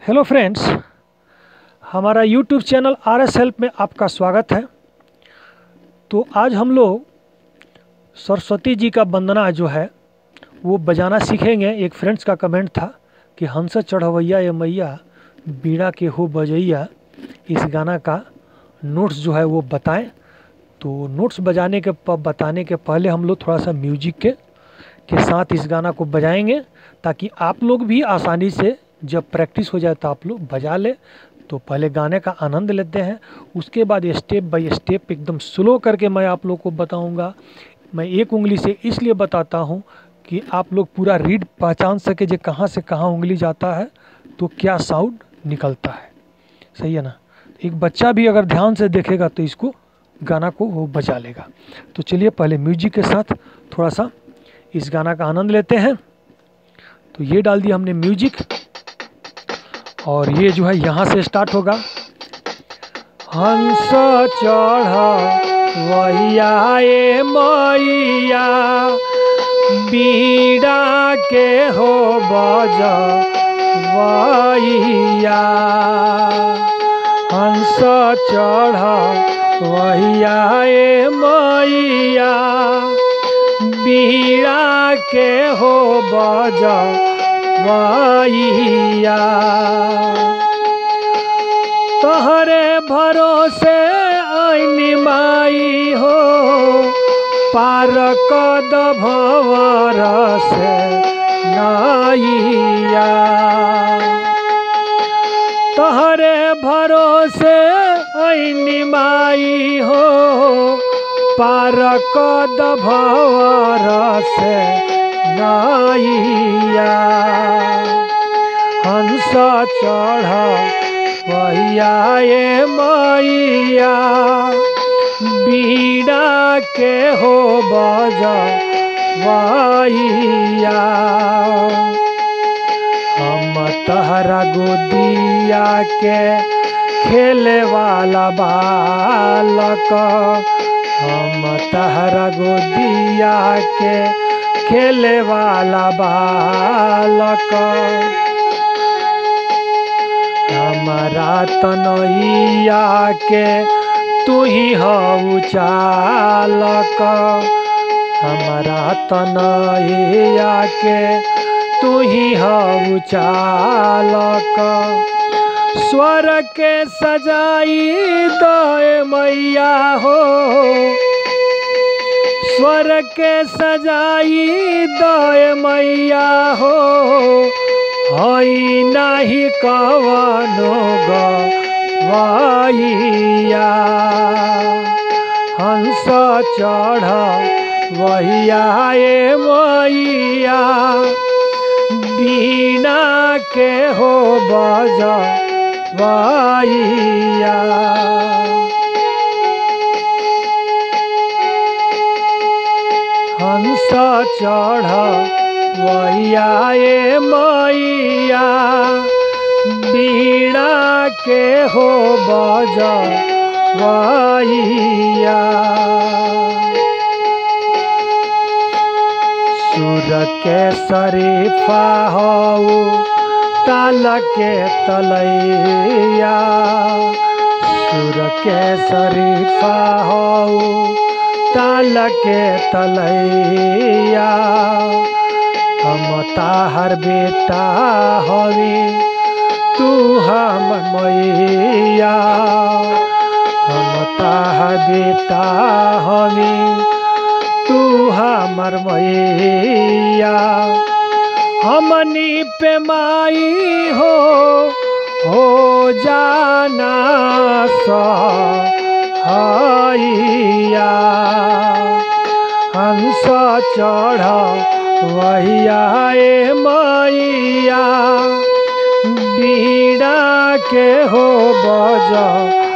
Hello friends, हमारा YouTube channel RS help में आपका स्वागत है। तो आज हम लोग सरस्वती जी का वंदना जो है वो बजाना सीखेंगे। एक फ्रेंड्स का कमेंट था कि हंस चढ़वैया ये मैया बीड़ा के हो बजैया, इस गाना का नोट्स जो है वो बताएं। तो नोट्स बताने के पहले हम लोग थोड़ा सा म्यूजिक के साथ इस गाना को बजाएंगे, ताकि आप लोग भी आसानी से जब प्रैक्टिस हो जाए तो आप लोग बजा ले। तो पहले गाने का आनंद लेते हैं, उसके बाद स्टेप बाय स्टेप एकदम स्लो करके मैं आप लोग को बताऊंगा। मैं एक उंगली से इसलिए बताता हूं कि आप लोग पूरा रीड पहचान सके जो कहां से कहां उंगली जाता है तो क्या साउंड निकलता है। सही है ना। एक बच्चा भी अगर ध्यान से देखेगा तो इसको गाना को वो बजा लेगा। तो चलिए पहले म्यूजिक के साथ थोड़ा सा इस गाना का आनंद लेते हैं। तो ये डाल दिया हमने म्यूजिक, और ये जो है यहाँ से स्टार्ट होगा। हंस चढ़ा वैया ए मैया बीड़ा के हो बजवैया, हंस चढ़ा वैया ए मैया बीड़ा के हो बजवैया, तोहरे भरोसे आईनी माई हो पार कद भंवर से नैया, तोहरे भरोसे आईनी माई हो पार कद भंवर से नैया, हंस चढ़ा वैया ए मैया बीड़ा के हो बजवैया, हम तहरा गोदिया के खेले वाला बालक, हम तहरा गोदिया के खेले वाला बालक, हमारा तनैया के तू ही हऊ चालक, हमारा तनैया के तू ही हऊ चालक, स्वर के सजाई दे मैया हो, स्वर के सजाई दे मैया हो, हई नहीं कवनो गवैया, हंस चढ़ा वैया ए मैया बीड़ा के हो बजवैया, हंस चढ़ा वैया ए मैया बीड़ा के हो बजवैया, सुर के शरीफा हो ताल के तलैया, सुर के शरीफा हो ताल के तलैया, हम ताहर बेटा हवी तू हम मैया, हम ताहर बेटा हवी तू हमर मैया, हमनी पे माई हो जाना सहाइया, हंस चढ़ा वैया ए मैया बीड़ा के हो बजवैया।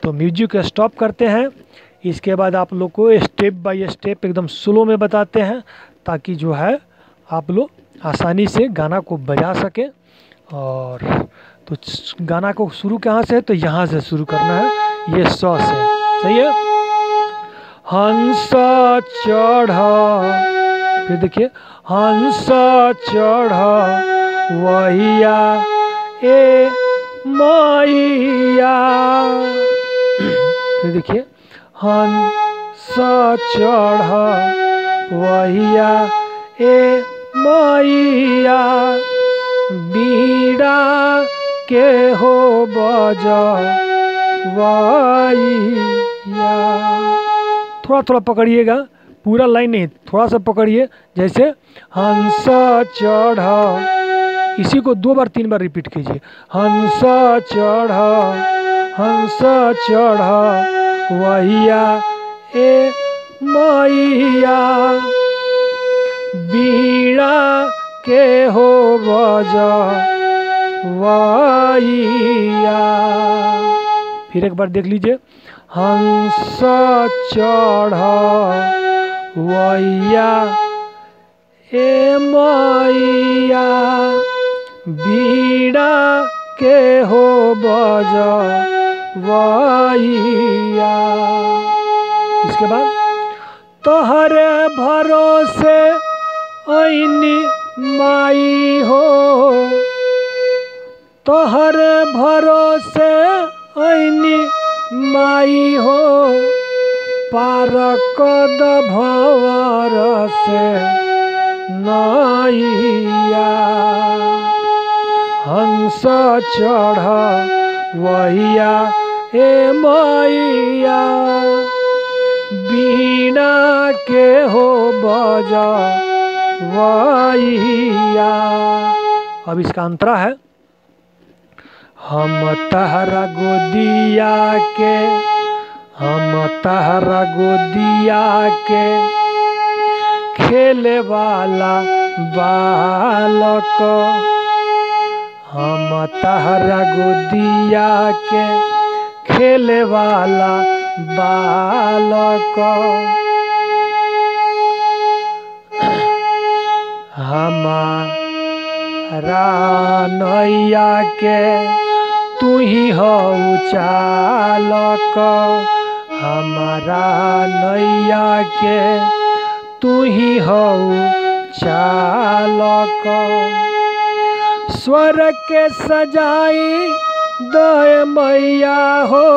तो म्यूजिक स्टॉप करते हैं। इसके बाद आप लोग को स्टेप बाय स्टेप एकदम स्लो में बताते हैं, ताकि जो है आप लोग आसानी से गाना को बजा सकें। और तो गाना को शुरू कहाँ से है, तो यहाँ से शुरू करना है, ये सौ से। सही है। हंस चढ़ा फिर देखिए हंस चढ़ वहिया ए मैया। फिर देखिए हंस चढ़ वहिया ए मैया, बीड़ा के हो बजवैया। थोड़ा थोड़ा पकड़िएगा, पूरा लाइन नहीं, थोड़ा सा पकड़िए। जैसे हंस चढ़, इसी को 2 बार 3 बार रिपीट कीजिए। हंस चढ़ वहिया ए मैया, बीड़ा के हो बजवैया। फिर एक बार देख लीजिए। हंस चढ़ वहिया ए मैया, बीड़ा के हो बजवैया। इसके बाद तोहरे भरोसे ऐनी माई हो, तोहरे भरोसे ऐनी माई हो, पार कद भंवर से नैया। हंस चढ़ वहिया ए मैया, बीड़ा के हो बजवैया। अब इसका अंतरा है। हम तहरा गोदिया के, हम तहरा गोदिया के, खेले वाला बालक। हम तहरा गोदिया के, खेले वाला बालक। हमारा नैया के तू ही हऊ चालक, हमारा नैया के तू ही हऊ चालक। स्वर के सजाई दय मैया हो,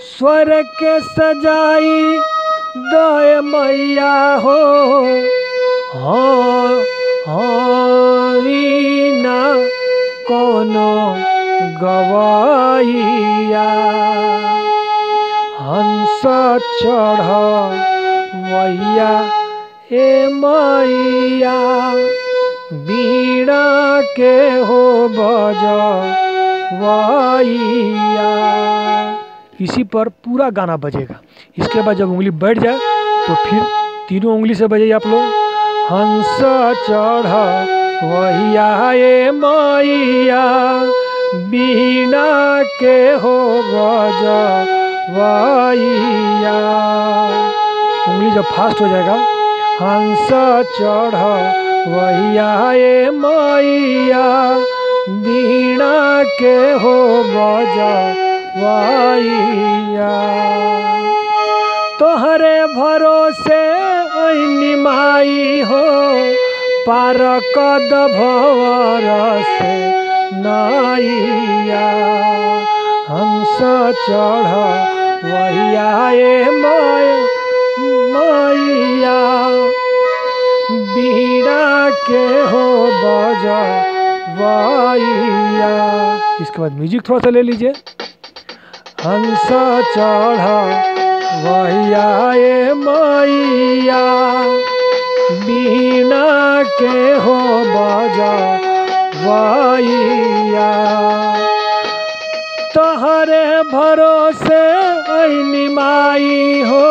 स्वर के सजाई दय मैया हो। हाँ ना कोनो गवैया। हंस चढ़ वहिया ए मैया, बीड़ा के हो बजवैया। इसी पर पूरा गाना बजेगा। इसके बाद जब उंगली बैठ जाए तो फिर तीनों उंगली से बजाइए आप लोग। हंस चढ़ वहिया ए मैया, बीड़ा के हो बजवैया। उंगली जब फास्ट हो जाएगा, हंस चढ़ वहिया ए मैया, बीड़ा के हो बजवैया। तोहरे भरोसे ऐनी माई हो, पार कद भंवर से नैया। हंस चढ़ वहिया ए मैया, बीड़ा के हो बजवैया। इसके बाद म्यूजिक थोड़ा सा ले लीजिए। हंस चढ़ वहिया ए मैया, बीड़ा के हो बजवैया। तोहरे भरोसे ऐनी माई हो,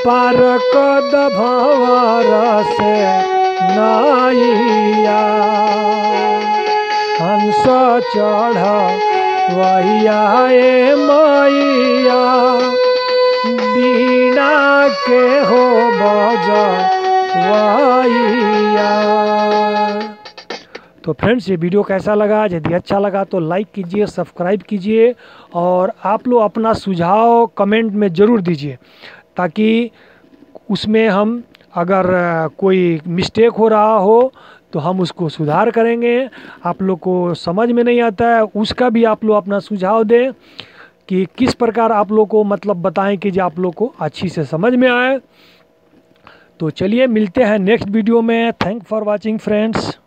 पार कद भंवर से नैया। हंस चढ़ वहिया ए मैया, बीड़ा के हो बजवैया। तो फ्रेंड्स, ये वीडियो कैसा लगा? यदि अच्छा लगा तो लाइक कीजिए, सब्सक्राइब कीजिए और आप लोग अपना सुझाव कमेंट में ज़रूर दीजिए, ताकि उसमें हम अगर कोई मिस्टेक हो रहा हो तो हम उसको सुधार करेंगे। आप लोग को समझ में नहीं आता है उसका भी आप लोग अपना सुझाव दें कि किस प्रकार आप लोग को मतलब बताएं कि जो आप लोग को अच्छी से समझ में आए। तो चलिए मिलते हैं नेक्स्ट वीडियो में। Thank for watching friends.